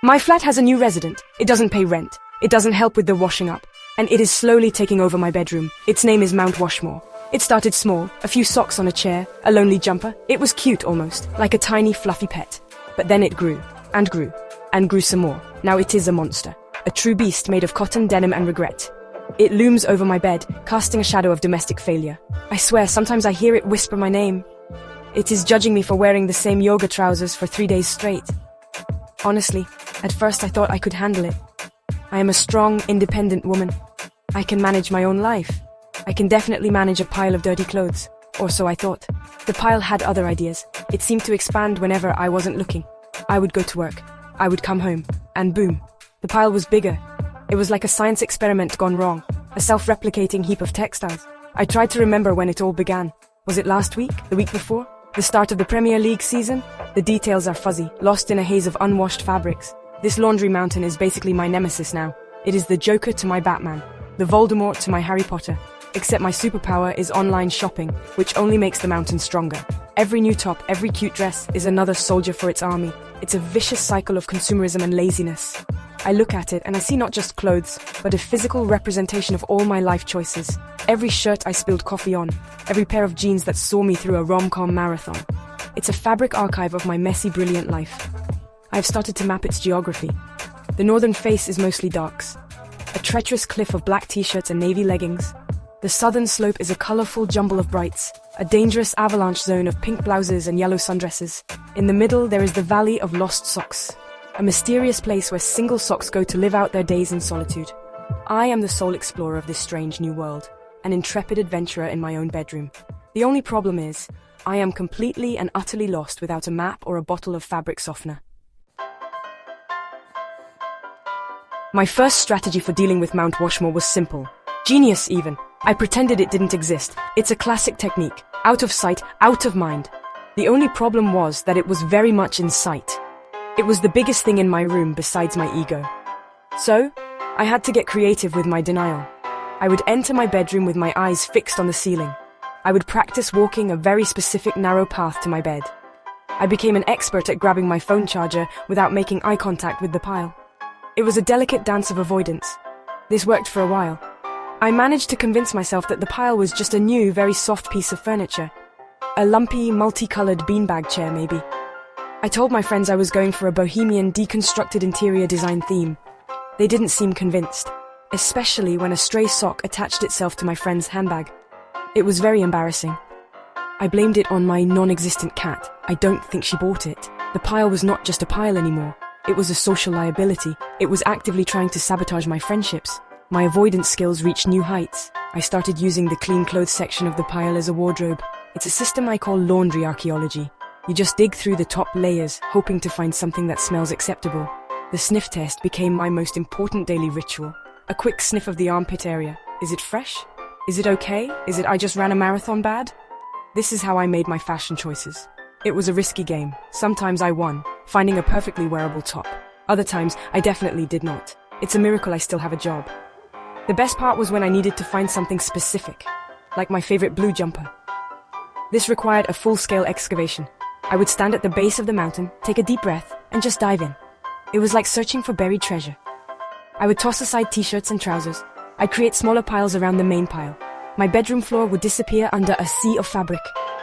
My flat has a new resident. It doesn't pay rent. It doesn't help with the washing up. And it is slowly taking over my bedroom. Its name is Mount Washmore. It started small, a few socks on a chair, a lonely jumper. It was cute almost, like a tiny fluffy pet. But then it grew, and grew, and grew some more. Now it is a monster. A true beast made of cotton, denim, and regret. It looms over my bed, casting a shadow of domestic failure. I swear, sometimes I hear it whisper my name. It is judging me for wearing the same yoga trousers for 3 days straight. Honestly, at first I thought I could handle it. I am a strong, independent woman. I can manage my own life. I can definitely manage a pile of dirty clothes. Or so I thought. The pile had other ideas. It seemed to expand whenever I wasn't looking. I would go to work. I would come home. And boom. The pile was bigger. It was like a science experiment gone wrong. A self-replicating heap of textiles. I tried to remember when it all began. Was it last week? The week before? The start of the Premier League season? The details are fuzzy, lost in a haze of unwashed fabrics. This laundry mountain is basically my nemesis now. It is the Joker to my Batman. The Voldemort to my Harry Potter. Except my superpower is online shopping, which only makes the mountain stronger. Every new top, every cute dress is another soldier for its army. It's a vicious cycle of consumerism and laziness. I look at it and I see not just clothes, but a physical representation of all my life choices. Every shirt I spilled coffee on, every pair of jeans that saw me through a rom-com marathon. It's a fabric archive of my messy, brilliant life. I have started to map its geography. The northern face is mostly darks. A treacherous cliff of black t-shirts and navy leggings. The southern slope is a colorful jumble of brights, a dangerous avalanche zone of pink blouses and yellow sundresses. In the middle, there is the Valley of Lost Socks, a mysterious place where single socks go to live out their days in solitude. I am the sole explorer of this strange new world, an intrepid adventurer in my own bedroom. The only problem is, I am completely and utterly lost without a map or a bottle of fabric softener. My first strategy for dealing with Mount Washmore was simple. Genius, even. I pretended it didn't exist. It's a classic technique. Out of sight, out of mind. The only problem was that it was very much in sight. It was the biggest thing in my room besides my ego. So, I had to get creative with my denial. I would enter my bedroom with my eyes fixed on the ceiling. I would practice walking a very specific narrow path to my bed. I became an expert at grabbing my phone charger without making eye contact with the pile. It was a delicate dance of avoidance. This worked for a while. I managed to convince myself that the pile was just a new, very soft piece of furniture. A lumpy, multicolored beanbag chair, maybe. I told my friends I was going for a bohemian, deconstructed interior design theme. They didn't seem convinced, especially when a stray sock attached itself to my friend's handbag. It was very embarrassing. I blamed it on my non-existent cat. I don't think she bought it. The pile was not just a pile anymore. It was a social liability. It was actively trying to sabotage my friendships. My avoidance skills reached new heights. I started using the clean clothes section of the pile as a wardrobe. It's a system I call laundry archaeology. You just dig through the top layers, hoping to find something that smells acceptable. The sniff test became my most important daily ritual. A quick sniff of the armpit area. Is it fresh? Is it okay? Is it I just ran a marathon bad? This is how I made my fashion choices. It was a risky game. Sometimes I won, finding a perfectly wearable top. Other times, I definitely did not. It's a miracle I still have a job. The best part was when I needed to find something specific, like my favorite blue jumper. This required a full-scale excavation. I would stand at the base of the mountain, take a deep breath, and just dive in. It was like searching for buried treasure. I would toss aside t-shirts and trousers. I'd create smaller piles around the main pile. My bedroom floor would disappear under a sea of fabric.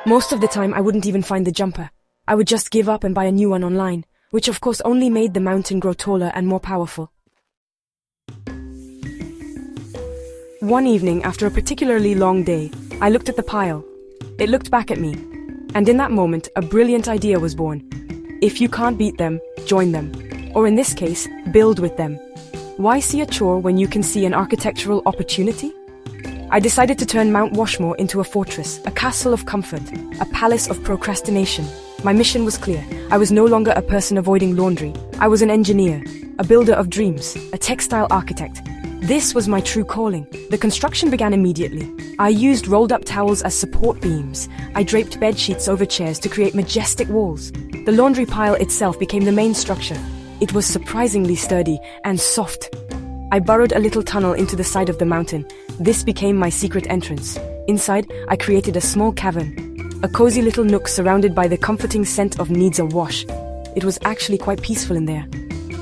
Most of the time, I wouldn't even find the jumper. I would just give up and buy a new one online, which of course only made the mountain grow taller and more powerful. One evening, after a particularly long day, I looked at the pile. It looked back at me. And in that moment, a brilliant idea was born. If you can't beat them, join them. Or in this case, build with them. Why see a chore when you can see an architectural opportunity? I decided to turn Mount Washmore into a fortress, a castle of comfort, a palace of procrastination. My mission was clear. I was no longer a person avoiding laundry. I was an engineer, a builder of dreams, a textile architect. This was my true calling. The construction began immediately. I used rolled-up towels as support beams. I draped bed sheets over chairs to create majestic walls. The laundry pile itself became the main structure. It was surprisingly sturdy and soft. I burrowed a little tunnel into the side of the mountain. This became my secret entrance. Inside, I created a small cavern, a cozy little nook surrounded by the comforting scent of needs a wash. It was actually quite peaceful in there.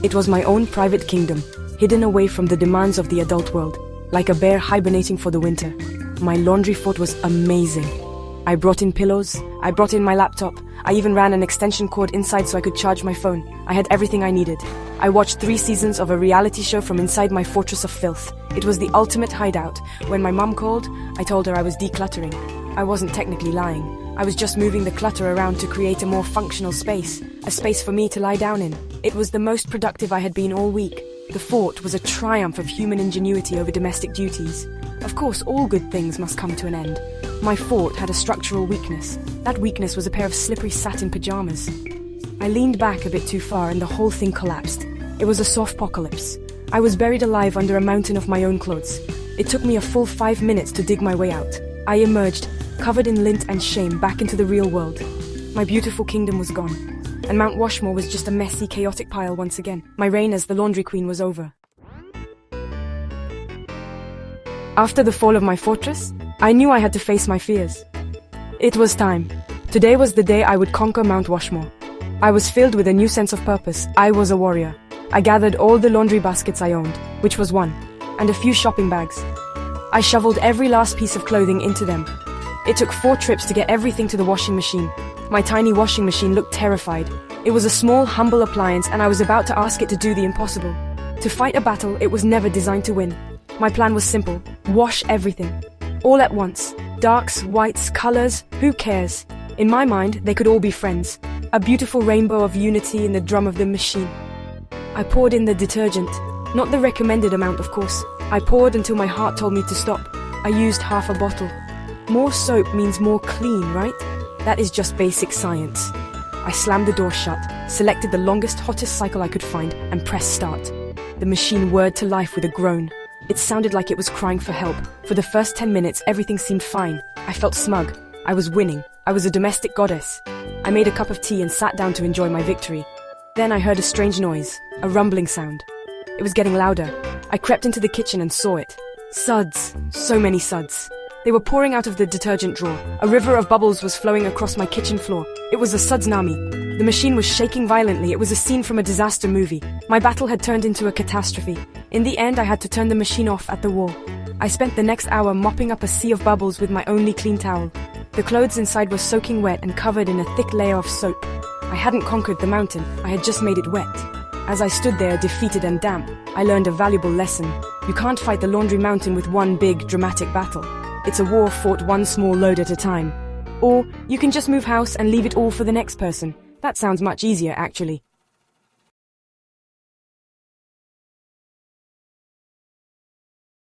It was my own private kingdom, hidden away from the demands of the adult world, like a bear hibernating for the winter. My laundry fort was amazing. I brought in pillows, I brought in my laptop, I even ran an extension cord inside so I could charge my phone. I had everything I needed. I watched 3 seasons of a reality show from inside my fortress of filth. It was the ultimate hideout. When my mum called, I told her I was decluttering. I wasn't technically lying. I was just moving the clutter around to create a more functional space, a space for me to lie down in. It was the most productive I had been all week. The fort was a triumph of human ingenuity over domestic duties. Of course, all good things must come to an end. My fort had a structural weakness. That weakness was a pair of slippery satin pajamas. I leaned back a bit too far and the whole thing collapsed. It was a soft-pocalypse. I was buried alive under a mountain of my own clothes. It took me a full 5 minutes to dig my way out. I emerged, covered in lint and shame, back into the real world. My beautiful kingdom was gone, and Mount Washmore was just a messy, chaotic pile once again. My reign as the laundry queen was over. After the fall of my fortress, I knew I had to face my fears. It was time. Today was the day I would conquer Mount Washmore. I was filled with a new sense of purpose. I was a warrior. I gathered all the laundry baskets I owned, which was 1, and a few shopping bags. I shoveled every last piece of clothing into them. It took 4 trips to get everything to the washing machine. My tiny washing machine looked terrified. It was a small, humble appliance, and I was about to ask it to do the impossible. To fight a battle it was never designed to win. My plan was simple. Wash everything. All at once. Darks, whites, colors, who cares? In my mind, they could all be friends. A beautiful rainbow of unity in the drum of the machine. I poured in the detergent. Not the recommended amount, of course. I poured until my heart told me to stop. I used half a bottle. More soap means more clean, right? That is just basic science. I slammed the door shut, selected the longest, hottest cycle I could find, and pressed start. The machine whirred to life with a groan. It sounded like it was crying for help. For the first 10 minutes, everything seemed fine. I felt smug. I was winning. I was a domestic goddess. I made a cup of tea and sat down to enjoy my victory. Then I heard a strange noise, a rumbling sound. It was getting louder. I crept into the kitchen and saw it. Suds. So many suds. They were pouring out of the detergent drawer. A river of bubbles was flowing across my kitchen floor. It was a Suds-nami. The machine was shaking violently. It was a scene from a disaster movie. My battle had turned into a catastrophe. In the end, I had to turn the machine off at the wall. I spent the next hour mopping up a sea of bubbles with my only clean towel. The clothes inside were soaking wet and covered in a thick layer of soap. I hadn't conquered the mountain. I had just made it wet. As I stood there, defeated and damp, I learned a valuable lesson. You can't fight the laundry mountain with one big, dramatic battle. It's a war fought one small load at a time. Or you can just move house and leave it all for the next person. That sounds much easier, actually.